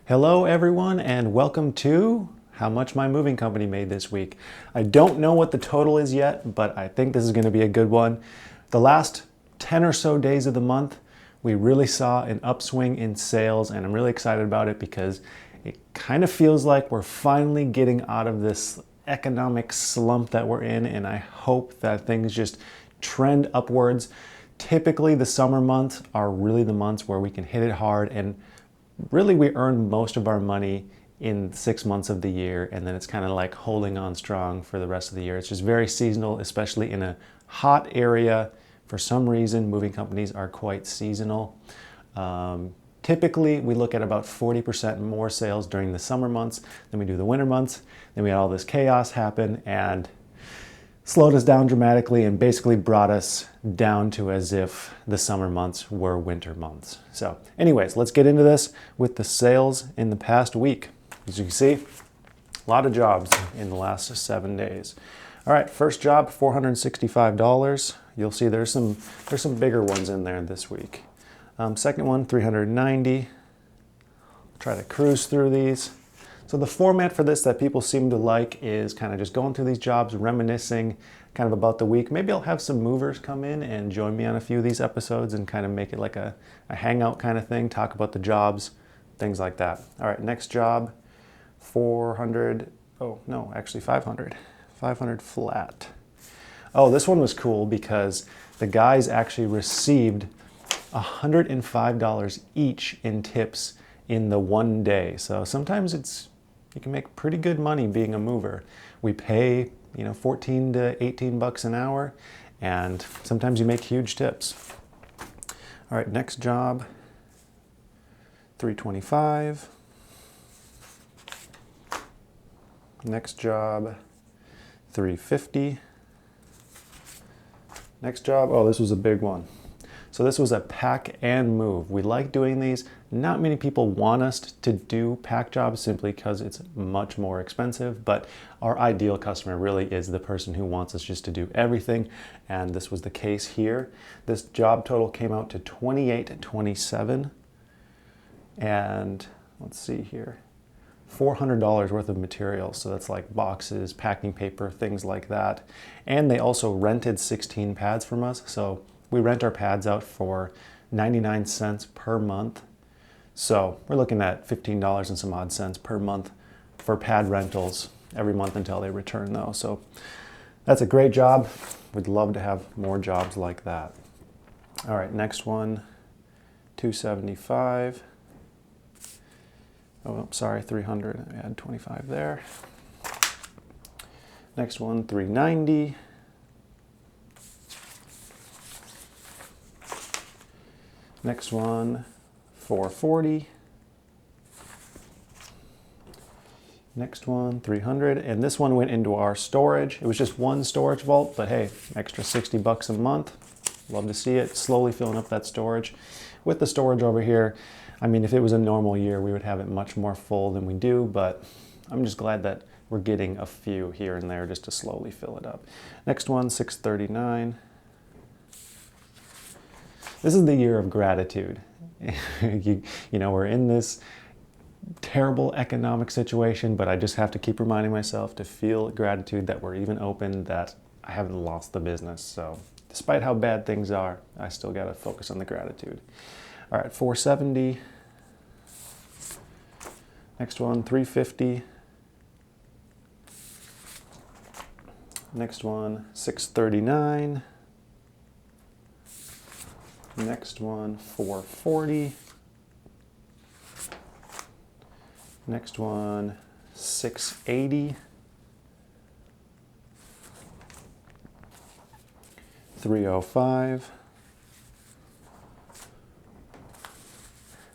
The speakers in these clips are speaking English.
Hello everyone and welcome to how much my moving company made this week. I don't know what the total is yet, but I think this is going to be a good one. The last 10 or so days of the month, we really saw an upswing in sales, and I'm really excited about it because it kind of feels like we're finally getting out of this economic slump that we're in, and I hope that things just trend upwards. Typically the summer months are really the months where we can hit it hard, and really we earn most of our money in 6 months of the year, and then it's kind of like holding on strong for the rest of the year. It's just very seasonal, especially in a hot area. For some reason, moving companies are quite seasonal. Typically, we look at about 40% more sales during the summer months than we do the winter months. Then we had all this chaos happen and slowed us down dramatically and basically brought us down to as if the summer months were winter months. So anyways, let's get into this with the sales in the past week. As you can see, a lot of jobs in the last 7 days. All right, first job, $465. You'll see there's some bigger ones in there this week. Second one, $390. Try to cruise through these. So the format for this that people seem to like is kind of just going through these jobs, reminiscing kind of about the week. Maybe I'll have some movers come in and join me on a few of these episodes and kind of make it like a hangout kind of thing, talk about the jobs, things like that. All right, next job, 400, oh no, actually 500. 500 flat. Oh, this one was cool because the guys actually received $105 each in tips in the one day. So sometimes you can make pretty good money being a mover. We pay, 14 to 18 bucks an hour, and sometimes you make huge tips. All right, next job, 325. Next job, 350. Next job, oh, this was a big one. So this was a pack and move. We like doing these. Not many people want us to do pack jobs simply because it's much more expensive, but our ideal customer really is the person who wants us just to do everything, and this was the case here. This job total came out to $28.27, and let's see here, $400 worth of materials. So that's like boxes, packing paper, things like that. And they also rented 16 pads from us. So we rent our pads out for 99 cents per month. So we're looking at $15 and some odd cents per month for pad rentals every month until they return though. So that's a great job. We'd love to have more jobs like that. All right, next one, 275. Oh, sorry, 300, I had 25 there. Next one, 390. Next one, 440. Next one, 300. And this one went into our storage. It was just one storage vault, but hey, extra 60 bucks a month. Love to see it, slowly filling up that storage. With the storage over here, I mean, if it was a normal year, we would have it much more full than we do, but I'm just glad that we're getting a few here and there just to slowly fill it up. Next one, 639. This is the year of gratitude. We're in this terrible economic situation, but I just have to keep reminding myself to feel gratitude that we're even open, that I haven't lost the business. So despite how bad things are, I still got to focus on the gratitude. All right, 470. Next one, 350. Next one, 639. Next one, 440. Next one, 680. 305.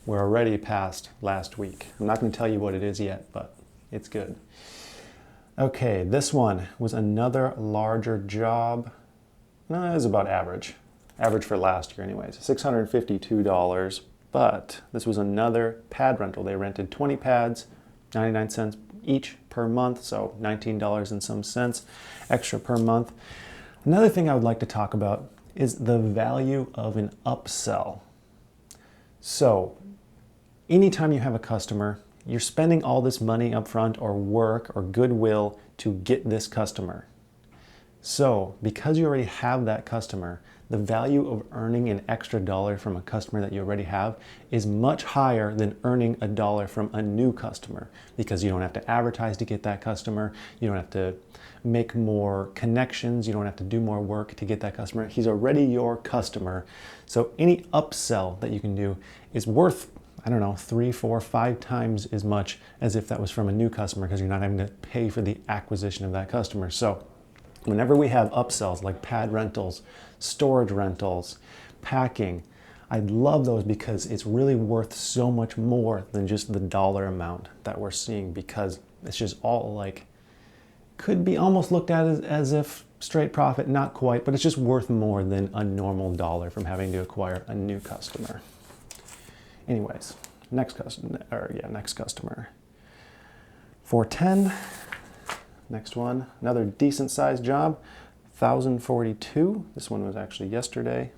We're already past last week. I'm not going to tell you what it is yet, but it's good. Okay, this one was another larger job. No, it was about average. Average for last year anyways, $652. But this was another pad rental. They rented 20 pads, 99 cents each per month, so $19 and some cents extra per month. Another thing I would like to talk about is the value of an upsell. So anytime you have a customer You're spending all this money up front or work or goodwill to get this customer. So because you already have that customer, the value of earning an extra dollar from a customer that you already have is much higher than earning a dollar from a new customer, because you don't have to advertise to get that customer. You don't have to make more connections. You don't have to do more work to get that customer. He's already your customer. So any upsell that you can do is worth, I don't know, 3, 4, 5 times as much as if that was from a new customer, because you're not having to pay for the acquisition of that customer. So whenever we have upsells like pad rentals, storage rentals, packing, I love those because it's really worth so much more than just the dollar amount that we're seeing, because it's just all like, could be almost looked at as if straight profit, not quite, but it's just worth more than a normal dollar from having to acquire a new customer. Anyways, next customer. 410. Next one, another decent sized job, 1,042. This one was actually yesterday.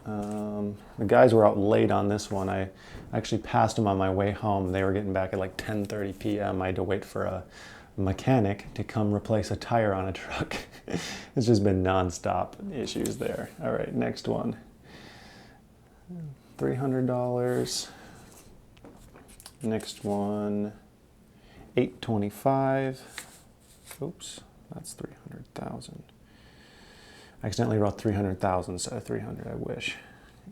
The guys were out late on this one. I actually passed them on my way home. They were getting back at like 10:30 p.m. I had to wait for a mechanic to come replace a tire on a truck. It's just been nonstop issues there. All right, next one. $300. Next one. 825. Oops, that's 300,000. I accidentally wrote 300,000 instead of 300, I wish.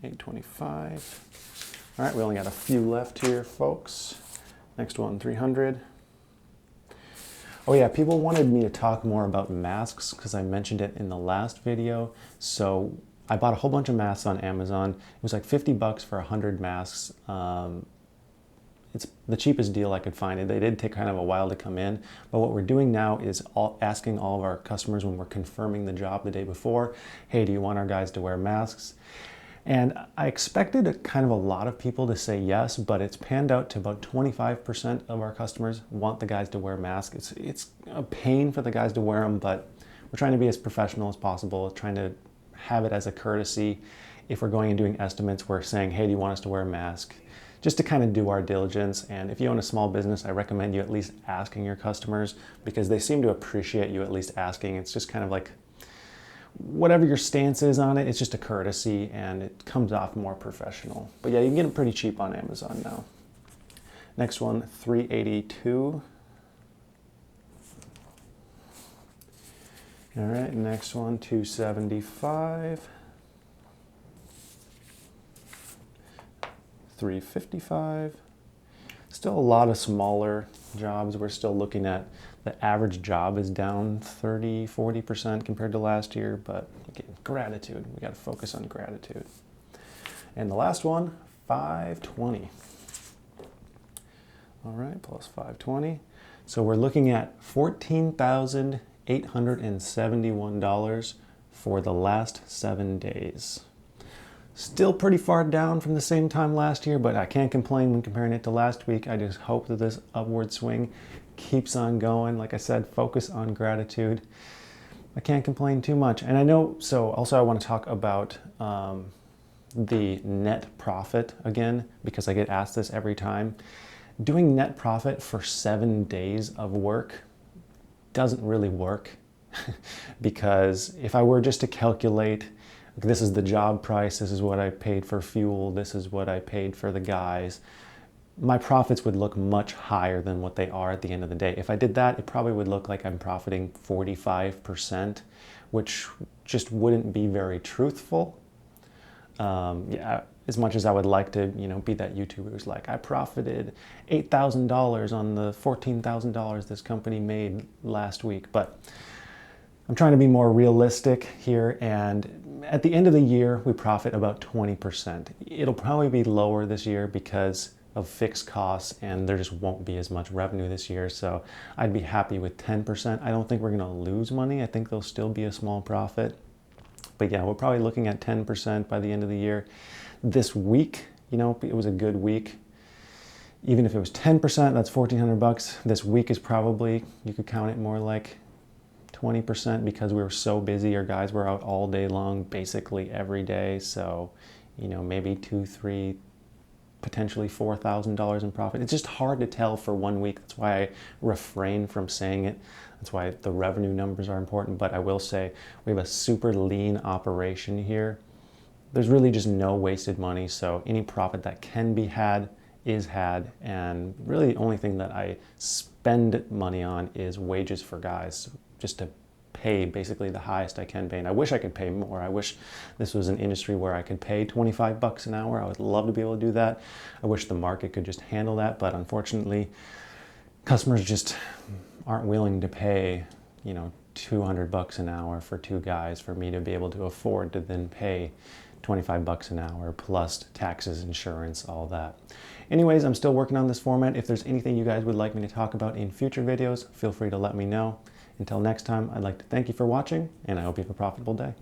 825. All right, we only got a few left here, folks. Next one, 300. Oh yeah, people wanted me to talk more about masks because I mentioned it in the last video. So I bought a whole bunch of masks on Amazon. It was like 50 bucks for 100 masks. It's the cheapest deal I could find. They did take kind of a while to come in, but what we're doing now is asking all of our customers when we're confirming the job the day before, hey, do you want our guys to wear masks? And I expected kind of a lot of people to say yes, but it's panned out to about 25% of our customers want the guys to wear masks. It's a pain for the guys to wear them, but we're trying to be as professional as possible, trying to have it as a courtesy. If we're going and doing estimates, we're saying, hey, do you want us to wear a mask? Just to kind of do our diligence. And if you own a small business, I recommend you at least asking your customers, because they seem to appreciate you at least asking. It's just kind of like, whatever your stance is on it, it's just a courtesy and it comes off more professional. But yeah, you can get them pretty cheap on Amazon now. Next one, 382. All right, next one, 275. 355. Still a lot of smaller jobs. We're still looking at the average job is down 30-40% compared to last year, but again, gratitude. We got to focus on gratitude. And the last one, 520. All right, plus 520. So we're looking at $14,871 for the last 7 days. Still pretty far down from the same time last year, but I can't complain when comparing it to last week. I just hope that this upward swing keeps on going. Like I said, focus on gratitude. I can't complain too much. And I know, so also I want to talk about the net profit again, because I get asked this every time. Doing net profit for 7 days of work doesn't really work because if I were just to calculate, this is the job price, this is what I paid for fuel, this is what I paid for the guys, my profits would look much higher than what they are at the end of the day. If I did that, it probably would look like I'm profiting 45%, which just wouldn't be very truthful. Yeah, as much as I would like to, be that YouTuber who's like, I profited $8,000 on the $14,000 this company made last week. But I'm trying to be more realistic here, and at the end of the year, we profit about 20%. It'll probably be lower this year because of fixed costs, and there just won't be as much revenue this year, so I'd be happy with 10%. I don't think we're gonna lose money. I think there'll still be a small profit. But yeah, we're probably looking at 10% by the end of the year. This week, it was a good week. Even if it was 10%, that's $1,400. This week is probably, you could count it more like 20% because we were so busy. Our guys were out all day long, basically every day. So, maybe $2,000, potentially $4,000 in profit. It's just hard to tell for 1 week. That's why I refrain from saying it. That's why the revenue numbers are important. But I will say we have a super lean operation here. There's really just no wasted money. So any profit that can be had is had. And really the only thing that I spend money on is wages for guys, just to pay basically the highest I can pay. And I wish I could pay more. I wish this was an industry where I could pay 25 bucks an hour. I would love to be able to do that. I wish the market could just handle that, but unfortunately, customers just aren't willing to pay, 200 bucks an hour for 2 guys for me to be able to afford to then pay 25 bucks an hour plus taxes, insurance, all that. Anyways, I'm still working on this format. If there's anything you guys would like me to talk about in future videos, feel free to let me know. Until next time, I'd like to thank you for watching, and I hope you have a profitable day.